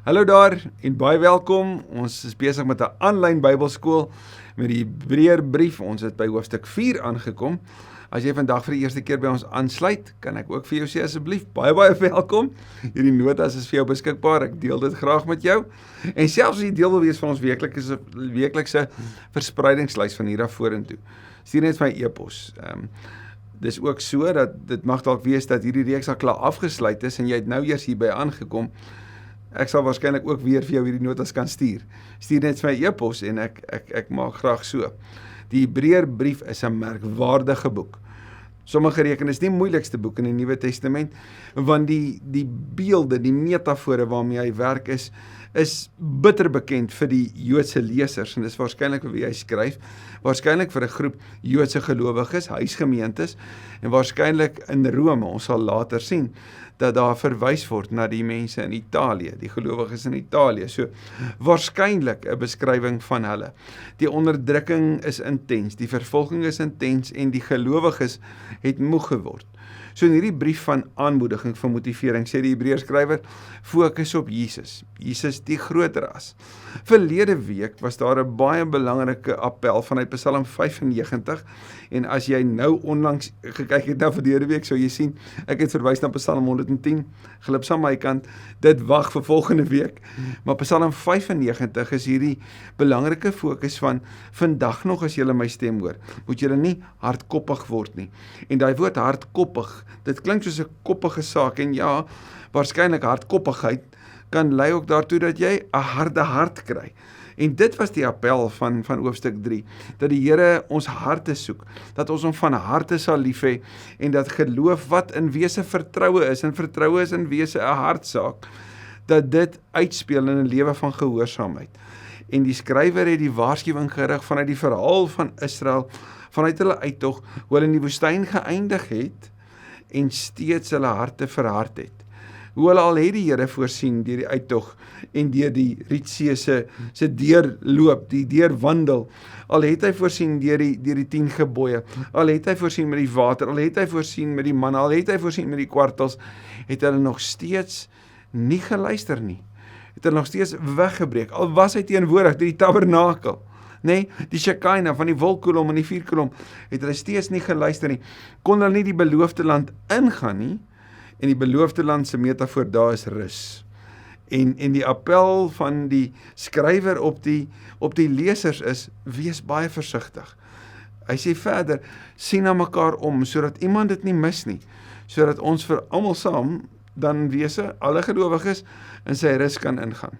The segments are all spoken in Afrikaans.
Hallo daar en baie welkom. Ons is besig met 'n aanlyn Bybelskool met die Hebreërbrief. Ons het by hoofstuk 4 aangekom. As jy vandag vir die eerste keer by ons aansluit, kan ek ook vir jou sê asseblief baie welkom. Hierdie notas is vir jou beskikbaar. Ek deel dit graag met jou. En selfs as jy deel wil wees van ons weeklikse verspreidingslys van hier af vorentoe, stuur net my e-pos. Dis ook so dat dit mag dalk wees dat hierdie reeks al klaar afgesluit is en jy het nou eers hierby aangekom. Ek sal waarskynlik ook weer vir jou hierdie notas kan stuur. Stuur net vir my e-pos en ek maak graag so. Die Hebreërbrief is 'n merkwaardige boek. Sommige reken is die moeilikste boek in die Nuwe Testament, want die beelde, die metafore waarmee hy werk is bitter bekend vir die Joodse lesers, en dis waarskynlik vir wie hy skryf, waarskynlik vir 'n groep Joodse gelowiges, huisgemeentes, en waarskynlik in Rome. Ons sal later sien dat daar verwys word na die mense in Italië, die gelowiges in Italië. So, waarskynlik 'n beskrywing van hulle. Die onderdrukking is intens, die vervolging is intens en die gelowiges het moeg geword. So in hierdie brief van aanmoediging, van motivering, sê die Hebreërskrywer, fokus op Jesus. Jesus die groter as. Verlede week was daar 'n baie belangrike appel vanuit Psalm 95, en as jy nou onlangs gekyk het na verlede week, sou jy sien, ek het verwys na Psalm 110, glip saam my kant, dit wag vir volgende week, maar Psalm 95 is hierdie belangrike fokus van, vandag nog as julle my stem hoor, moet julle nie hardkoppig word nie, en daai woord hardkoppig, dit klink soos 'n koppige saak, en ja, waarskynlik hardkoppigheid kan lei ook daartoe dat jy 'n harde hart kry. En dit was die appel van hoofstuk 3, dat die Here ons harte soek, dat ons hom van harte sal lief hê, en dat geloof wat in wese vertroue is, en vertroue is in wese 'n hartsaak, dat dit uitspeel in 'n lewe van gehoorsaamheid. En die skrywer het die waarskuwing gerig vanuit die verhaal van Israel, vanuit hulle uittog, hoe hulle in die woestyn geëindig het, en steeds hulle harte verhard het. Hoe hulle al het die Here voorsien deur die uittog en deur die Rietsee se deurloop, die deurwandel. Al het hy voorsien deur die 10 gebooie, al het hy voorsien met die water, al het hy voorsien met die manna, al het hy voorsien met die kwartels, het hulle nog steeds nie geluister nie. Het hulle nog steeds weggebreek, al was hy teenwoordig deur die tabernakel. Nee, die Shekinah van die wolkkolom en die vuurkolom, het hulle steeds nie geluister nie, kon hulle nie die beloofde land ingaan nie, en die beloofde land se metafoor daar is rus. En die appel van die skrywer op die lesers is, wees baie versigtig. Hy sê verder, sien na mekaar om, sodat iemand dit nie mis nie, sodat ons vir almal saam, dan wese, alle gelowiges, in sy rus kan ingaan.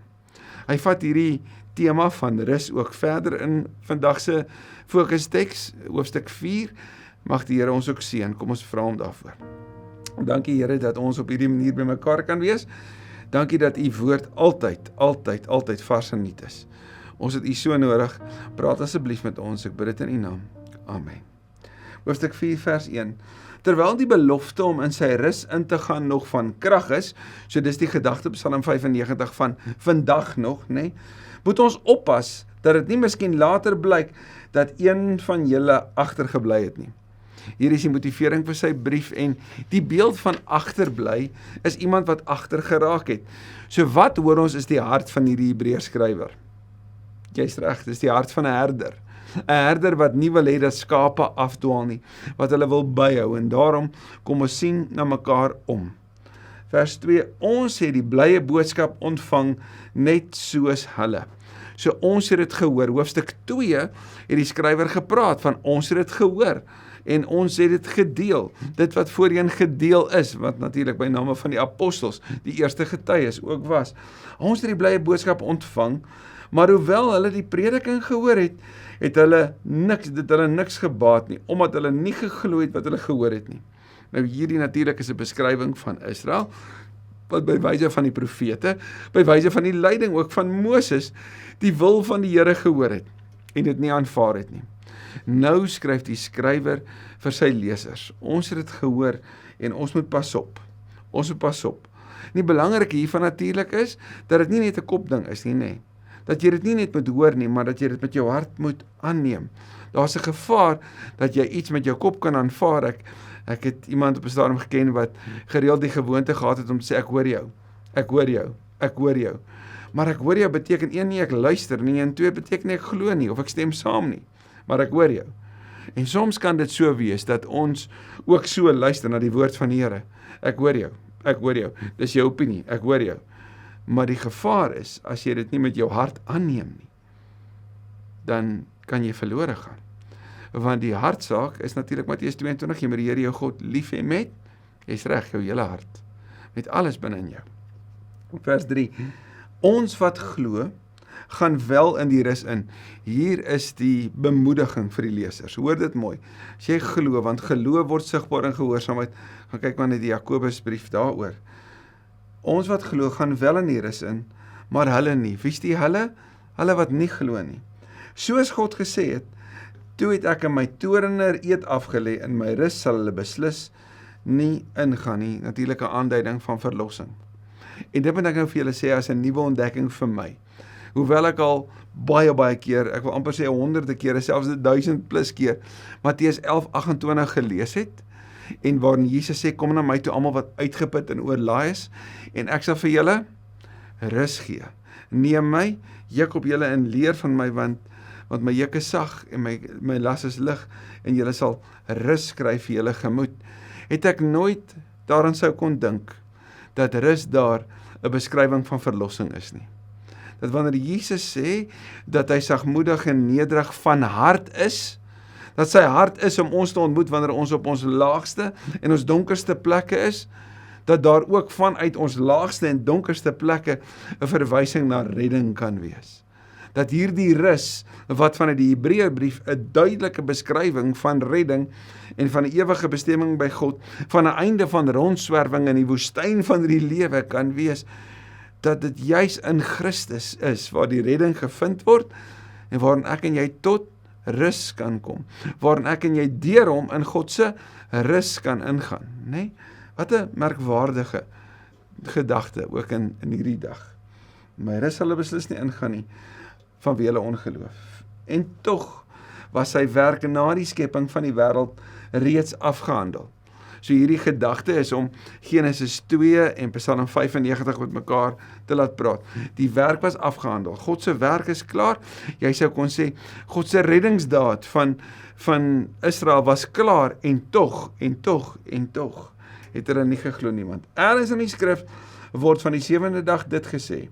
Hy vat hierdie tema van rus ook verder in vandag se fokusteks, hoofstuk 4, mag die Here ons ook seën. Kom ons vra hom daarvoor. Dankie Here dat ons op hierdie manier by mekaar kan wees. Dankie dat u woord altyd vars en nuut is. Ons het u so nodig. Praat asseblief met ons. Ek bid dit in u naam. Amen. Hoofstuk 4 vers 1. Terwyl die belofte om in sy rus in te gaan nog van krag is, so dis die gedagte Psalm 95 van vandag nog, nee, moet ons oppas dat dit nie miskien later blyk dat een van julle agtergebly het nie. Hier is die motivering vir sy brief, en die beeld van agterbly is iemand wat agter geraak het. So wat hoor ons is die hart van hierdie Hebreërskrywer? Jy's reg, dis die hart van 'n herder. 'n Herder wat nie wil hê dat skape afdwaal nie, wat hulle wil byhou, en daarom kom ons sien na mekaar om. Vers 2, ons het die blye boodskap ontvang net soos hulle. So ons het dit gehoor. Hoofstuk 2 het die skrywer gepraat van ons het dit gehoor, en ons het dit gedeel, dit wat voorheen gedeel is, wat natuurlik by name van die apostels, die eerste getuies ook was. Ons het die blye boodskap ontvang, maar hoewel hulle die prediking gehoor het, het hulle niks gebaat nie, omdat hulle nie geglo het wat hulle gehoor het nie. Nou hierdie natuurlik is 'n beskrywing van Israel, wat by wyse van die profete, by wyse van die leiding ook van Moses, die wil van die Here gehoor het, en dit nie aanvaar het nie. Nou skryf die skrywer vir sy lesers, ons het dit gehoor, en ons moet pas op. Ons moet pas op. Die belangrike hiervan natuurlik is, dat dit nie net 'n kopding is nie, nee. Dat jy dit nie net moet hoor nie, maar dat jy dit met jou hart moet aanneem. Daar's 'n gevaar dat jy iets met jou kop kan aanvaar. Ek het iemand op 'n stadium geken wat gereeld die gewoonte gehad het om te sê, ek hoor jou, ek hoor jou, ek hoor jou. Maar ek hoor jou beteken 1 nie ek luister nie, en 2 beteken nie ek glo nie, of ek stem saam nie. Maar ek hoor jou. En soms kan dit so wees, dat ons ook so luister na die woord van die Here. Ek hoor jou, dis jou opinie, ek hoor jou. Maar die gevaar is, as jy dit nie met jou hart aanneem nie, dan kan jy verlore gaan. Want die hartsaak is natuurlik Matteus 22, jy moet die Here jou God lief hê met, jy's reg, jou hele hart, met alles binne in jou. Vers 3, ons wat glo, gaan wel in die rus in. Hier is die bemoediging vir die lesers. Hoor dit mooi. As jy glo, want geloof word sigbaar in gehoorsaamheid, gaan kyk maar net die Jakobusbrief daaroor. Ons wat glo, gaan wel in die rus in, maar hulle nie. Wie is die hulle? Hulle wat nie glo nie. Soos God gesê het, toe het ek in my torener eed afgelê, in my rus sal hulle beslis nie ingaan nie. Natuurlik 'n aanduiding van verlossing. En dit moet ek nou vir julle sê as 'n nuwe ontdekking vir my. Hoewel ek al baie keer, ek wil amper sê 100 kere, selfs 1000 plus keer, Matteus 11:28 gelees het, en waarin Jesus sê, kom na my toe almal wat uitgeput en oorlaai is, en ek sal vir julle rus gee. Neem my, juk op julle en leer van my, want my juk is sag en my las is lig, en julle sal rus kry vir julle gemoed. Het ek nooit daaraan sou kon dink, dat rus daar 'n beskrywing van verlossing is nie. Dat wanneer Jesus sê, dat hy sagmoedig en nederig van hart is, dat sy hart is om ons te ontmoet wanneer ons op ons laagste en ons donkerste plekke is, dat daar ook vanuit ons laagste en donkerste plekke 'n verwysing na redding kan wees. Dat hierdie rus, wat vanuit die Hebreërbrief 'n duidelike beskrywing van redding en van 'n ewige bestemming by God, van 'n einde van rondswerwing in die woestyn van die lewe kan wees, dat dit juis in Christus is, waar die redding gevind word, en waarin ek en jy tot rus kan kom, waarin ek en jy deur hom in God se rus kan ingaan, né? Wat 'n merkwaardige gedagte, ook in hierdie dag. My rus sal hulle beslis nie ingaan nie, vanweë hulle ongeloof. En tog was sy werk na die skepping van die wêreld reeds afgehandel. So hierdie gedagte is om Genesis 2 en Psalm 95 met mekaar te laat praat. Die werk was afgehandel. God se werk is klaar. Jy sou kon sê, God se reddingsdaad van Israel was klaar, en tog het hulle nie geglo nie. Want ergens in die skrif word van die 7de dag dit gesê.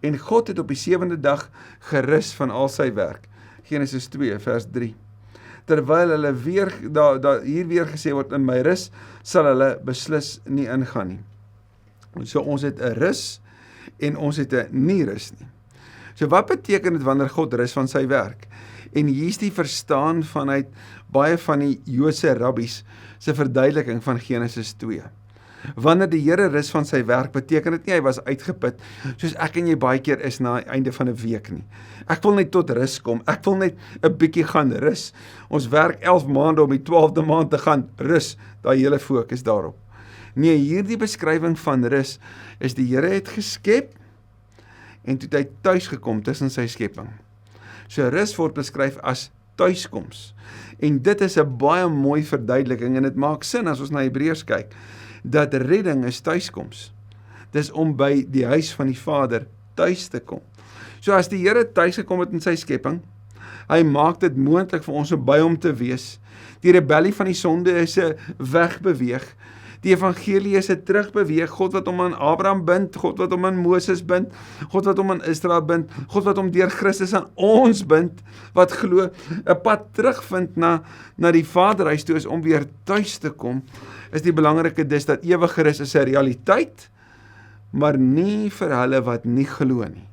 En God het op die 7de dag gerus van al sy werk. Genesis 2 vers 3. Terwyl hulle hier weer gesê word, in my rus sal hulle beslis nie ingaan nie. So ons het 'n rus en ons het 'n nie rus nie. So wat beteken dit wanneer God rus van sy werk? En hier is die verstaan vanuit baie van die Joodse rabbies se verduideliking van Genesis 2. Wanneer die Here rus van sy werk, beteken dit nie hy was uitgeput, soos ek en jy baie keer is na die einde van 'n week nie. Ek wil net tot rus kom, ek wil net 'n bietjie gaan rus. Ons werk 11 maande om die 12de maand te gaan rus, daai hele fokus daarop. Nee, hierdie beskrywing van rus is die Here het geskep, en toe het hy tuis gekom tussen sy skepping. So rus word beskryf as tuiskoms, en dit is 'n baie mooi verduideliking, en dit maak sin as ons na Hebreërs kyk, dat redding is tuiskoms. Dis om by die huis van die Vader tuis te kom. So as die Here tuis gekom het in sy skepping, hy maak dit moontlik vir ons om by hom te wees. Die rebellie van die sonde is 'n wegbeweeg. Die evangelie is 'n terugbeweeg. God wat hom aan Abraham bind, God wat hom aan Moses bind, God wat hom aan Israel bind, God wat hom deur Christus aan ons bind, wat glo, 'n pad terugvind na die Vaderhuis toe is om weer tuis te kom, is die belangrike dis dat ewige rus is 'n realiteit, maar nie vir hulle wat nie glo nie.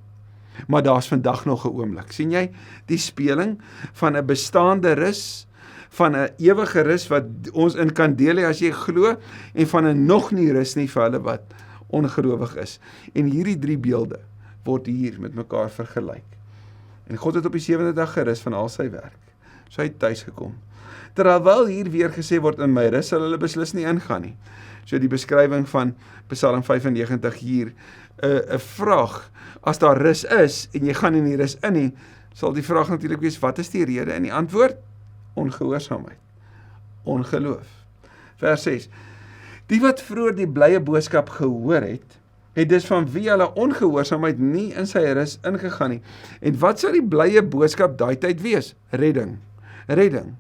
Maar daar's vandag nog 'n oomblik. sien jy die speling van 'n bestaande rus, van 'n ewige rus wat ons in kan deel hê as jy glo, en van 'n nog nie rus nie vir hulle wat ongelowig is. En hierdie 3 beelde word hier met mekaar vergelyk. En God het op die 7de dag gerus van al sy werk. So hy het tuis gekom. Terwyl hier weer gesê word, in my rus sal hulle beslis nie ingaan nie. So die beskrywing van Psalm 95 hier, 'n vraag, as daar rus is, en jy gaan in die rus in nie, sal die vraag natuurlik wees, wat is die rede? En die antwoord, ongehoorsaamheid, ongeloof. Vers 6, die wat vroeër die blye boodskap gehoor het het dus van wie hulle ongehoorsaamheid nie in sy rus ingegaan nie. En wat sou die blye boodskap daai tyd wees? Redding. Redding.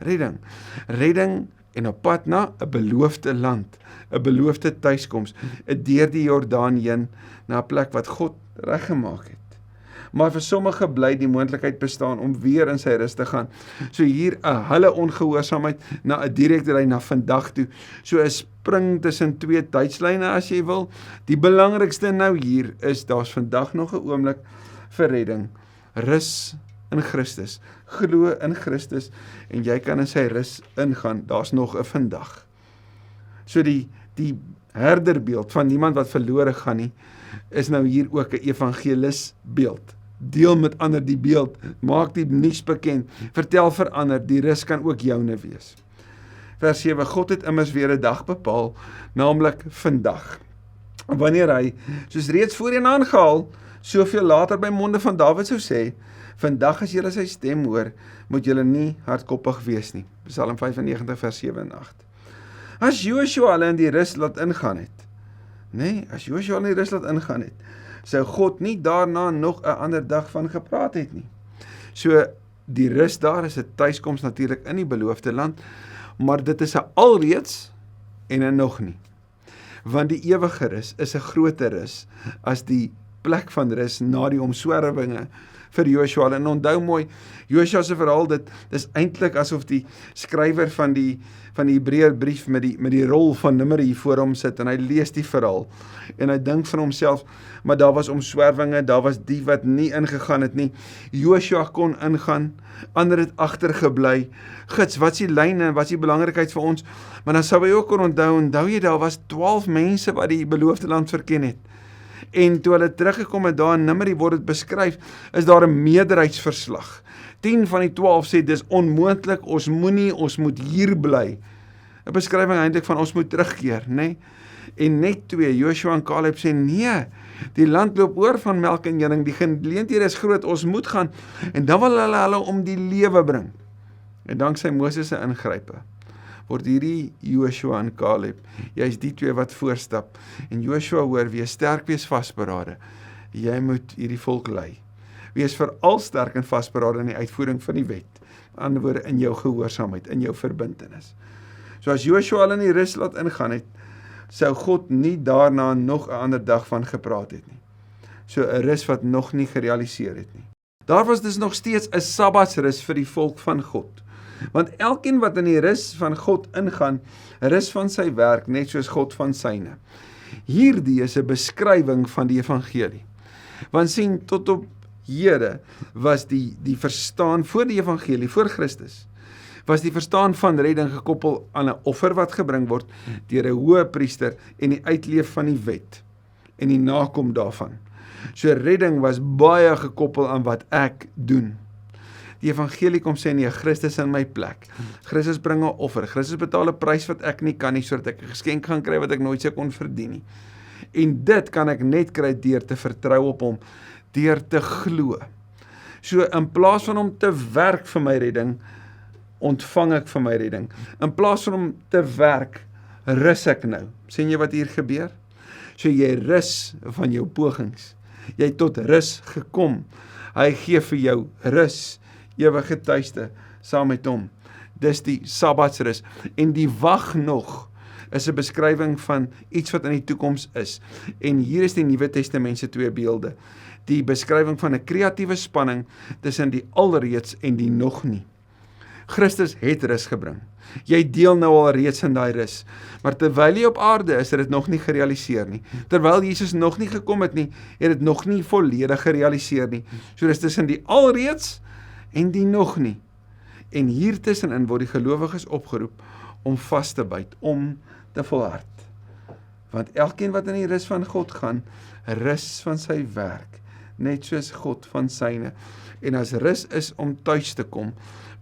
Redding. Redding en op pad na 'n beloofde land, 'n beloofde tuiskoms, 'n deur die Jordaan heen na 'n plek wat God reggemaak het. Maar vir sommige bly die moontlikheid bestaan om weer in sy rus te gaan. So hier 'n hulle ongehoorsaamheid na 'n direkte lyn na vandag toe. So 'n spring tussen twee tydslyne as jy wil. Die belangrikste nou hier is daar's vandag nog 'n oomblik vir redding. Rus in Christus. Glo in Christus en jy kan in sy rus ingaan. Daar's nog 'n vandag. So die herderbeeld van niemand wat verlore gaan nie, is nou hier ook 'n evangelis beeld. Deel met ander die beeld, maak die nuus bekend, vertel vir ander, die rus kan ook joune wees. Vers 7, God het immers weer 'n dag bepaal, naamlik vandag. Wanneer hy, soos reeds voorheen aangehaal, soveel later by monde van Dawid sou sê, vandag as julle sy stem hoor, moet julle nie hardkoppig wees nie. Psalm 95 vers 7 en 8. As Joshua hulle in die rus laat ingaan het, as Joshua in die rus laat ingaan het, sou God nie daarna nog 'n ander dag van gepraat het nie. So, die rus daar is 'n tuiskoms natuurlik in die beloofde land, maar dit is 'n alreeds en 'n nog nie. Want die ewige rus is 'n groter rus as die plek van rus na die omswerwinge vir Joshua. En onthou mooi, Joshua se verhaal, dit is eintlik asof die skrywer van die Hebreërbrief met die rol van Numeri hier voor hom sit en hy lees die verhaal en hy dink van homself, maar daar was omswerwinge, daar was die wat nie ingegaan het nie. Joshua kon ingaan, ander het agtergebly. Gits, wat is die lyne, wat is die belangrikheid vir ons? Maar dan sou hy ook kon onthou jy, daar was 12 mense wat die beloofde land verken het. En toe hulle teruggekom het daar in Numeri word dit beskryf, is daar 'n meerderheidsverslag. 10 van die 12 sê, dis onmoontlik, ons moet hier bly. 'n beskrywing eintlik van ons moet terugkeer, nê? En net 2, Joshua en Caleb sê, nee, die land loop oor van melk en honing, die geleenthede is groot, ons moet gaan. En dan wil hulle om die lewe bring. En danksy Moses se ingrype word hierdie Joshua en Caleb, jy is die 2 wat voorstap. En Joshua hoor, wees sterk, wees vasberade. Jy moet hierdie volk lei. Wees veral sterk en vasberade in die uitvoering van die wet. Met ander woorde, in jou gehoorsaamheid, in jou verbintenis. So as Joshua al in die rus laat ingaan het, sou God nie daarna nog 'n ander dag van gepraat het nie. So 'n rus wat nog nie gerealiseer het nie. Daar was dus nog steeds 'n sabbatsrus vir die volk van God. Want elkeen wat in die rus van God ingaan, rus van sy werk, net soos God van syne. Hierdie is 'n beskrywing van die evangelie. Want sien, tot op hede was die verstaan voor die evangelie, voor Christus, was die verstaan van redding gekoppel aan 'n offer wat gebring word deur 'n hoëpriester en die uitleef van die wet en die nakom daarvan. So redding was baie gekoppel aan wat ek doen. Die evangelie kom sê nee, Christus in my plek. Christus bring 'n offer. Christus betaal 'n prys wat ek nie kan nie, sodat ek 'n geskenk gaan kry wat ek nooit sou kon verdien nie. En dit kan ek net kry deur te vertrou op hom, deur te glo. So in plaas van om te werk vir my redding, ontvang ek vir my redding. In plaas van om te werk, rus ek nou. Sien jy wat hier gebeur? So jy rus van jou pogings. Jy het tot rus gekom. Hy gee vir jou rus, ewige tuiste, saam met hom. Dis die Sabbatsrus. En die wag nog is 'n beskrywing van iets wat in die toekoms is. En hier is die Nuwe Testament se 2 beelde. Die beskrywing van 'n kreatiewe spanning tussen die alreeds en die nog nie. Christus het rus gebring. Jy deel nou al reeds in daai rus. Maar terwyl jy op aarde is, het dit nog nie gerealiseer nie. Terwyl Jesus nog nie gekom het nie, het dit nog nie volledig gerealiseer nie. So dis tussen die alreeds en die nog nie. En hier tussenin word die gelowiges opgeroep om vas te byt, om te volhard. Want elkeen wat in die rus van God gaan, rus van sy werk, net soos God van syne. En as rus is om tuis te kom,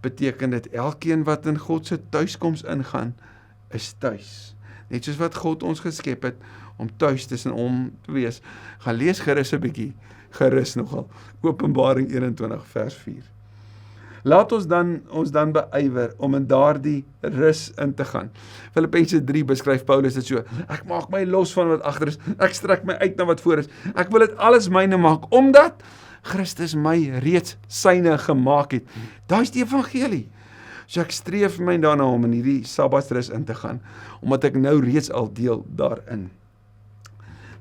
beteken dit elkeen wat in God se tuiskoms ingaan, is tuis. Net soos wat God ons geskep het, om tuis tussen hom te wees. Gaan lees gerus 'n bietjie, gerus nogal, Openbaring 21 vers 4. Laat ons dan beywer om in daardie rus in te gaan. Filippense 3 beskryf Paulus dit so: ek maak my los van wat agter is, ek strek my uit na wat voor is, ek wil dit alles myne maak, omdat Christus my reeds syne gemaak het. Daai is die evangelie. So ek streef my daarna om in hierdie Sabbatsrus in te gaan, omdat ek nou reeds al deel daarin.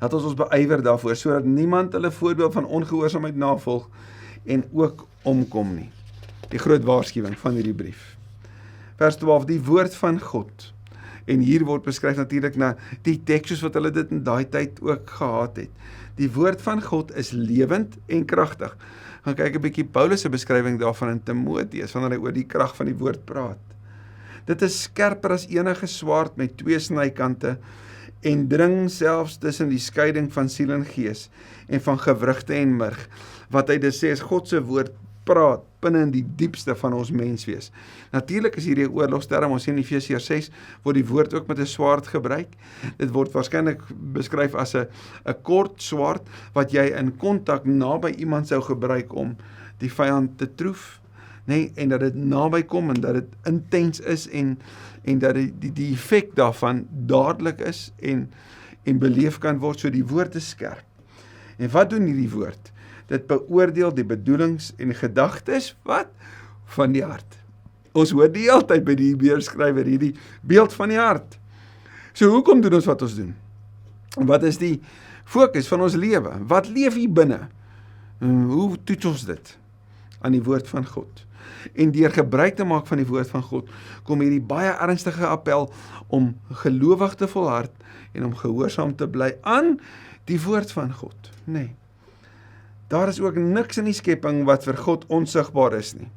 Laat ons beywer daarvoor, sodat niemand hulle voorbeeld van ongehoorsaamheid navolg en ook omkom nie. Die groot waarskuwing van hierdie brief. Vers 12, die woord van God. En hier word beskryf natuurlik na die teks soos wat hulle dit in daai tyd ook gehad het. Die woord van God is lewend en kragtig. Gaan kyk 'n bietjie Paulus se beskrywing daarvan in Timoteus, wanneer hy oor die krag van die woord praat. Dit is skerper as enige swaard met 2 snykante en dring selfs tussen die skeiding van siel en gees en van gewrigte en murg. Wat hy dus sê is God se woord praat binne in die diepste van ons menswees. Natuurlik is hierdie 'n oorlogsterm, ons sien in Efesiërs 6 word die woord ook met 'n swaard gebruik. Dit word waarskynlik beskryf as 'n kort swaard wat jy in kontak naby iemand sou gebruik om die vyand te troef, nee, en dat dit naby kom en dat dit intens is en dat die effek daarvan dadelik is en beleef kan word. So die woord is skerp. En wat doen hierdie woord? Dit beoordeel die bedoelings en gedagtes, wat? Van die hart. Ons hoor die hele tyd by die Hebreërskrywer hierdie beeld van die hart. So hoekom doen ons wat ons doen? Wat is die fokus van ons lewe? Wat leef hier binne? Hoe toets ons dit? Aan die woord van God. En deur gebruik te maak van die woord van God, kom hierdie baie ernstige appel om gelowig te volhard en om gehoorsaam te bly aan die woord van God. Nee. Daar is ook niks in die skepping wat vir God onsigbaar is nie.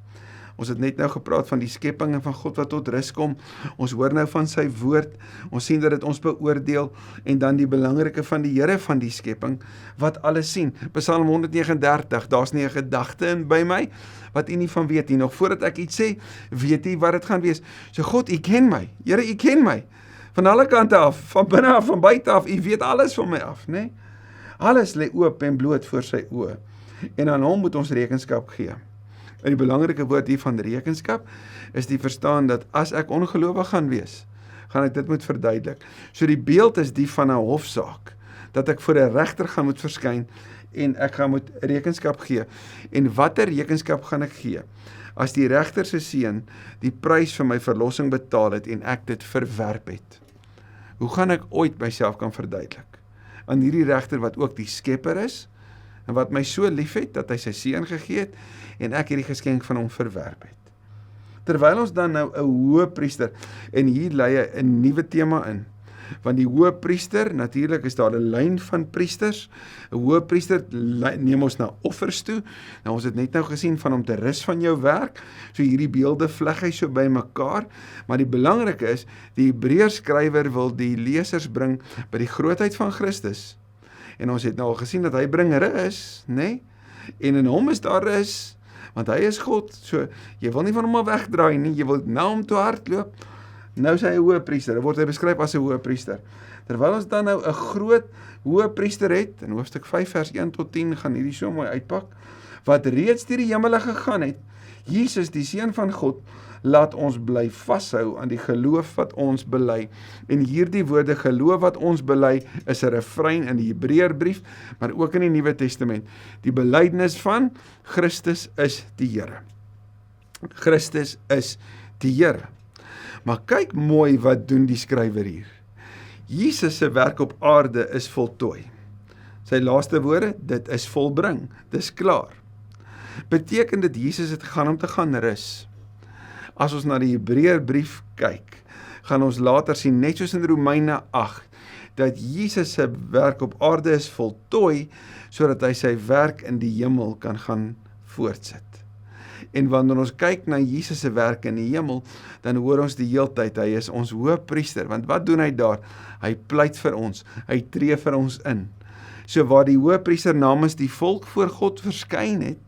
Ons het net nou gepraat van die skepping en van God wat tot rus kom. Ons hoor nou van sy woord. Ons sien dat dit ons beoordeel en dan die belangrike van die Here van die skepping wat alles sien. Psalm 139, daar's nie 'n gedagte in by my wat u nie van weet nie. Nog voordat ek iets sê, weet u wat dit gaan wees. So God, u ken my. Here, u ken my. Van alle kante af, van binne af, van buite af, u weet alles van my af, né? Alles lê oop en bloot voor sy oë. En aan hom moet ons rekenskap gee. En die belangrike woord hier van rekenskap is die verstaan dat as ek ongelowig gaan wees, gaan ek dit moet verduidelik. So die beeld is die van 'n hofsaak, dat ek voor 'n regter gaan moet verskyn en ek gaan moet rekenskap gee. En watter rekenskap gaan ek gee? As die regter se seun die prys vir my verlossing betaal het en ek dit verwerp het. Hoe gaan ek ooit myself kan verduidelik? Aan hierdie regter wat ook die skepper is, en wat my so lief het, dat hy sy seun gegee het, en ek hierdie geskenk van hom verwerp het. Terwyl ons dan nou 'n hoëpriester, en hier lei hy 'n nuwe tema in, want die hoëpriester, natuurlik is daar 'n lyn van priesters, 'n hoëpriester neem ons na offers toe, nou ons het net nou gesien van om te rus van jou werk, so hierdie beelde vleg hy so by mekaar, maar die belangrike is, die Hebreërskrywer wil die lesers bring by die grootheid van Christus, en ons het nou al gesien dat hy bring rus, né? En in hom is daar rus, want hy is God, so jy wil nie van hom al wegdraai nie, jy wil na hom toe hardloop. Nou is hy 'n hoëpriester, word hy beskryf as 'n hoëpriester. Terwyl ons dan nou 'n groot hoëpriester het, in hoofstuk 5 vers 1 tot 10 gaan hierdie so mooi uitpak, wat reeds deur die hemele gegaan het, Jesus die seun van God, laat ons bly vashou aan die geloof wat ons bely. En hierdie woorde geloof wat ons bely is 'n refrein in die Hebreërbrief, maar ook in die Nuwe Testament. Die belydenis van Christus is die Here. Christus is die Here. Maar kyk mooi wat doen die skrywer hier. Jesus se werk op aarde is voltooi. Sy laaste woorde, dit is volbring, dis klaar. Beteken dit Jesus het gegaan om te gaan rus? As ons na die Hebreërbrief kyk, gaan ons later sien, net soos in Romeine 8, dat Jesus se werk op aarde is voltooi, sodat hy sy werk in die hemel kan gaan voortsit. En wanneer ons kyk na Jesus se werk in die hemel, dan hoor ons die heeltyd, hy is ons hoëpriester, want wat doen hy daar? Hy pleit vir ons, hy tree vir ons in. So waar die hoëpriester namens die volk voor God verskyn het,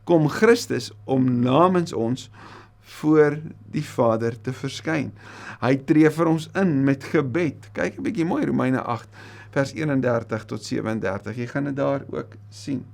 kom Christus om namens ons voor die Vader te verskyn. Hy tree vir ons in met gebed. Kyk 'n bietjie mooi Romeine 8 vers 31 tot 37. Jy gaan dit daar ook sien.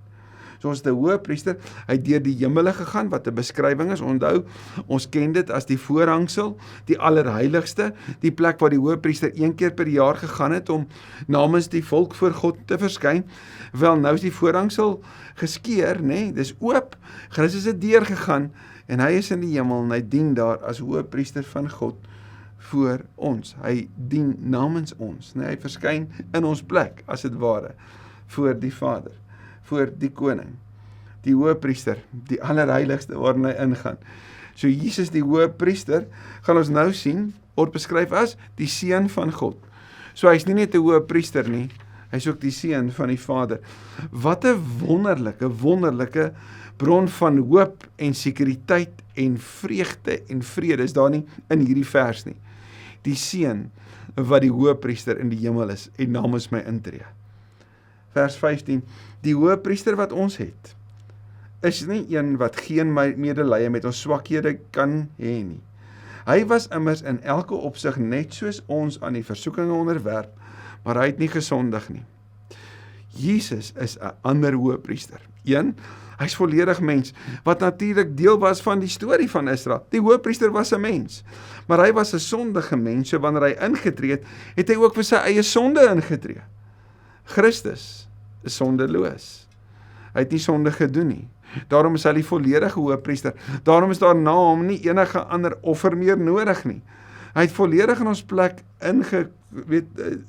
So ons het 'n Hoëpriester, hy het deur die hemele gegaan, wat 'n beskrywing is. Onthou, ons ken dit as die voorhangsel, die allerheiligste, die plek waar die Hoëpriester 1 keer per jaar gegaan het om namens die volk voor God te verskyn. Wel, nou is die voorhangsel geskeur, nê? Dis oop. Christus het deur gegaan en hy is in die hemel en hy dien daar as Hoëpriester van God voor ons. Hy dien namens ons, nee, hy verskyn in ons plek, as dit ware, voor die Vader, voor die Koning, die Hoëpriester, die allerheiligste waarin hy ingaan. So Jesus die Hoëpriester, gaan ons nou sien, word beskryf as die Seun van God. So hy is nie net 'n Hoëpriester nie, hy is ook die Seun van die Vader. Wat 'n wonderlike bron van hoop en sekuriteit en vreugde en vrede is daar nie in hierdie vers nie. Die Seun wat die Hoëpriester in die hemel is en namens my intree. Vers 15, die Hoëpriester wat ons het, is nie een wat geen medelee met ons swakhede kan hê nie. Hy was immers in elke opsig net soos ons aan die versoekinge onderwerp, maar hy het nie gesondig nie. Jesus is 'n ander Hoëpriester. Hy is volledig mens, wat natuurlik deel was van die storie van Israel. Die Hoëpriester was 'n mens, maar hy was 'n sondige mens, so wanneer hy ingetree het hy ook vir sy eie sonde ingetree. Christus is sondeloos. Hy het nie sonde gedoen nie. Daarom is hy die volledige Hoëpriester. Daarom is daar na hom nie enige ander offer meer nodig nie. Hy het volledig in ons plek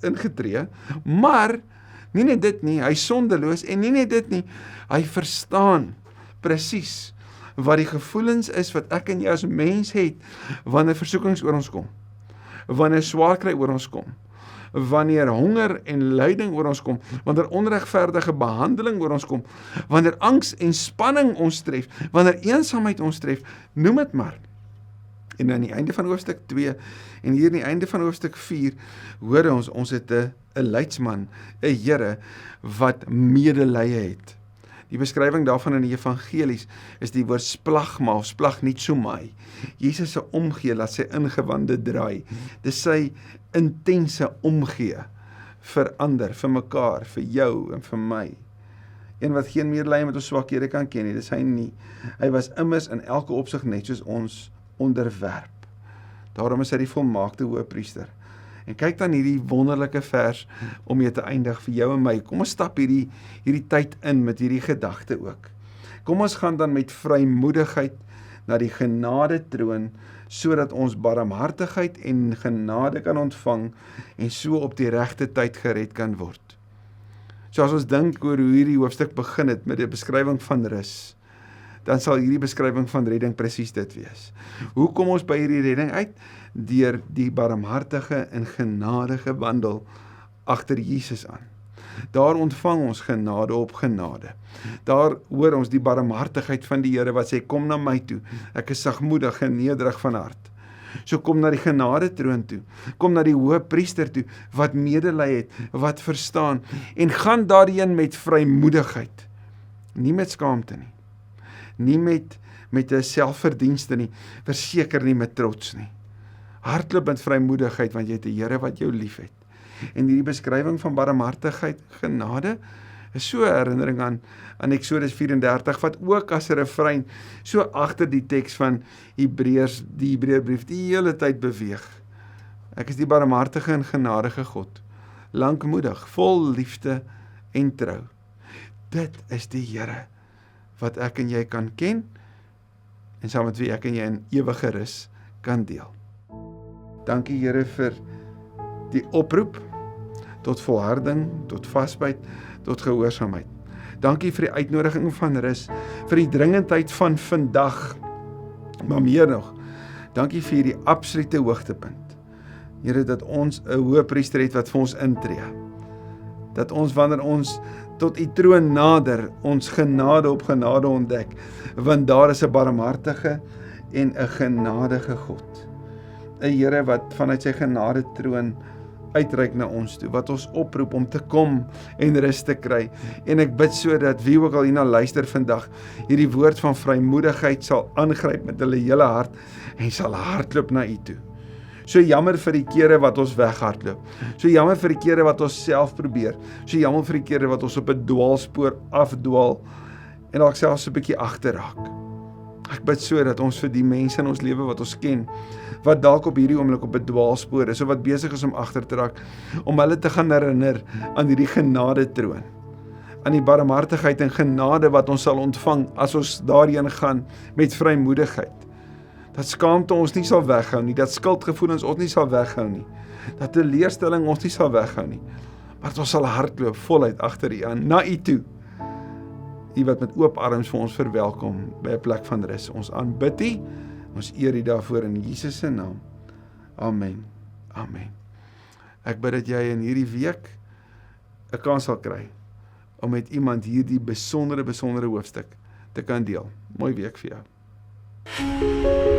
ingetree, maar nie net dit nie, hy is sondeloos en nie net dit nie, hy verstaan presies wat die gevoelens is wat ek en jy as mens het wanneer versoekings oor ons kom, wanneer swaar kry oor ons kom, wanneer honger en lyding oor ons kom, wanneer onregverdige behandeling oor ons kom, wanneer angs en spanning ons tref, wanneer eensaamheid ons tref, noem dit maar. En aan die einde van hoofstuk 2 en hier aan die einde van hoofstuk 4 hoor ons het 'n leidsman, 'n Here wat medelee het. Die beskrywing daarvan in die evangelies is die woord splagma of splagnitsomai. Jesus se omgee laat sy ingewande draai. Dis sy intense omgee vir ander, vir mekaar, vir jou en vir my. Een wat geen medelee met ons swakhede kan ken nie, dis hy nie. Hy was immers in elke opsig net soos ons onderwerp. Daarom is hy die volmaakte Hoëpriester. En kyk dan hierdie wonderlike vers om mee te eindig vir jou en my. Kom ons stap hierdie tyd in met hierdie gedagte ook. Kom ons gaan dan met vrymoedigheid na die genade troon, sodat ons barmhartigheid en genade kan ontvang en so op die regte tyd gered kan word. So as ons dink oor hoe hierdie hoofstuk begin het met die beskrywing van rus, dan sal hierdie beskrywing van redding presies dit wees. Hoe kom ons by hierdie redding uit? Deur die barmhartige en genadige wandel agter Jesus aan. Daar ontvang ons genade op genade. Daar hoor ons die barmhartigheid van die Here wat sê, kom na my toe, ek is sagmoedig en nederig van hart. So kom na die genade troon toe, kom na die Hoëpriester toe, wat medelee het, wat verstaan, en gaan daarheen met vrymoedigheid, nie met skaamte nie. Nie met 'n selfverdienste nie, verseker nie met trots nie. Hardloop met vrymoedigheid, want jy het 'n Here wat jou liefhet. En hierdie beskrywing van barmhartigheid, genade, is so 'n herinnering aan Eksodus 34, wat ook as 'n refrein so agter die teks van die Hebreërbrief die hele tyd beweeg. Ek is die barmhartige en genadige God, lankmoedig, vol liefde en trou. Dit is die Here wat ek en jy kan ken, en saam met wie ek en jy in ewige rus kan deel. Dankie Here vir die oproep tot volharding, tot vasbyt, tot gehoorsaamheid. Dankie vir die uitnodiging van rus, vir die dringendheid van vandag, maar meer nog, dankie vir die absolute hoogtepunt. Here, dat ons 'n Hoëpriester het wat vir ons intree. Dat ons, wanneer ons tot u troon nader, ons genade op genade ontdek, want daar is 'n barmhartige en 'n genadige God. 'n Here wat vanuit sy genade troon uitreik na ons toe, wat ons oproep om te kom en rus te kry. En ek bid so dat wie ook al hierna luister vandag, hierdie woord van vrymoedigheid sal aangryp met hulle hele hart en sal hardloop na u toe. So jammer vir die kere wat ons weghardloop. So jammer vir die kere wat ons self probeer. So jammer vir die kere wat ons op 'n dwaalspoor afdwaal en dalk selfs 'n bietjie agterraak. Ek bid so dat ons vir die mense in ons lewe wat ons ken, wat dalk op hierdie oomblik op 'n dwaalspoor is, of wat besig is om agter te raak, om hulle te gaan herinner aan hierdie genadetroon, aan die barmhartigheid en genade wat ons sal ontvang as ons daarheen gaan met vrymoedigheid. Dat skaamte ons nie sal weghou nie, dat skuldgevoelens ons nie sal weghou nie, dat teleurstelling ons nie sal weghou nie, maar dat ons sal hardloop voluit agter U aan, na U toe. U wat met oop arms vir ons verwelkom by 'n plek van rus. Ons aanbid U, ons eer U daarvoor in Jesus se naam. Amen. Amen. Ek bid dat jy in hierdie week 'n kans sal kry om met iemand hierdie besondere hoofstuk te kan deel. Mooi week vir jou.